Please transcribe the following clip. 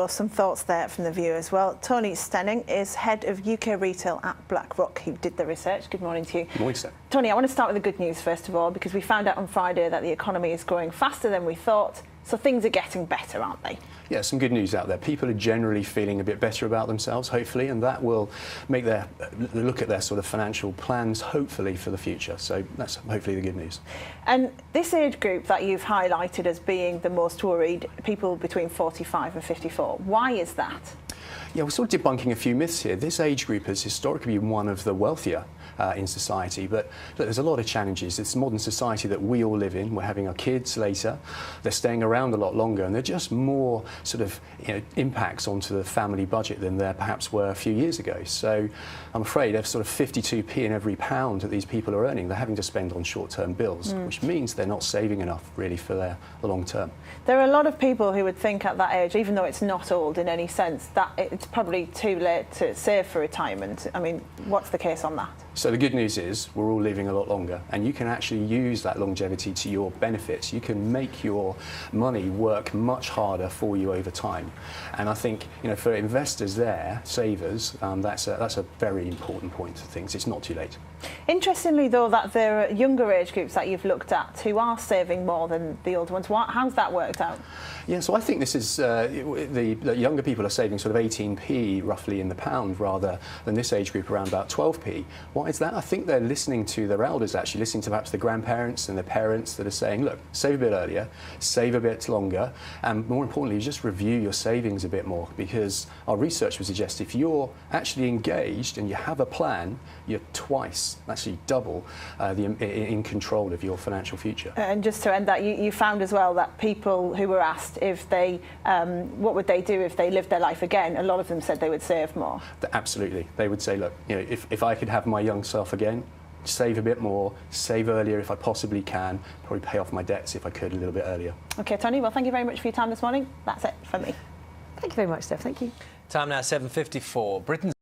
Some thoughts there from the viewers. Well, Tony Stenning is head of UK retail at BlackRock, who did the research. Good morning to you. Good morning, sir. Tony, I want to start with the good news first of all, because we found out on Friday that the economy is growing faster than we thought, so things are getting better, aren't they? Yeah, some good news out there. People are generally feeling a bit better about themselves, hopefully, and that will make their look at their sort of financial plans, hopefully, for the future. So that's hopefully the good news. And this age group that you've highlighted as being the most worried, people between 45 and 54, why is that? Yeah, we're sort of debunking a few myths here. This age group has historically been one of the wealthier in society, but look, there's a lot of challenges. It's modern society that we all live in. We're having our kids later. They're staying around a lot longer, and they're just more sort of impacts onto the family budget than there perhaps were a few years ago. So I'm afraid there's sort of 52p in every pound that these people are earning. They're having to spend on short-term bills, which means they're not saving enough really for the long term. There are a lot of people who would think at that age, even though it's not old in any sense, that it's probably too late to save for retirement. I mean, what's the case on that? So the good news is we're all living a lot longer, and you can actually use that longevity to your benefits. You can make your money work much harder for you over time. And I think, for investors there, savers, that's a very important point to things. It's not too late. Interestingly, though, that there are younger age groups that you've looked at who are saving more than the older ones. How's that worked out? Yeah, so I think this is the younger people are saving sort of 18p roughly in the pound rather than this age group around about 12p. Why is that? I think they're listening to their elders, actually listening to perhaps the grandparents and the parents that are saying, look, save a bit earlier, save a bit longer, and more importantly, just review your savings a bit more, because our research would suggest if you're actually engaged and you have a plan, you're twice, actually double, in control of your financial future. And just to end that, you found as well that people who were asked if they, what would they do if they lived their life again, a lot of them said they would save more. Absolutely. They would say, look, if I could have my young self again, save a bit more, save earlier if I possibly can, probably pay off my debts if I could a little bit earlier. OK, Tony, well, thank you very much for your time this morning. That's it from me. Thank you very much, Steph. Thank you. Time now 7:54. Britain's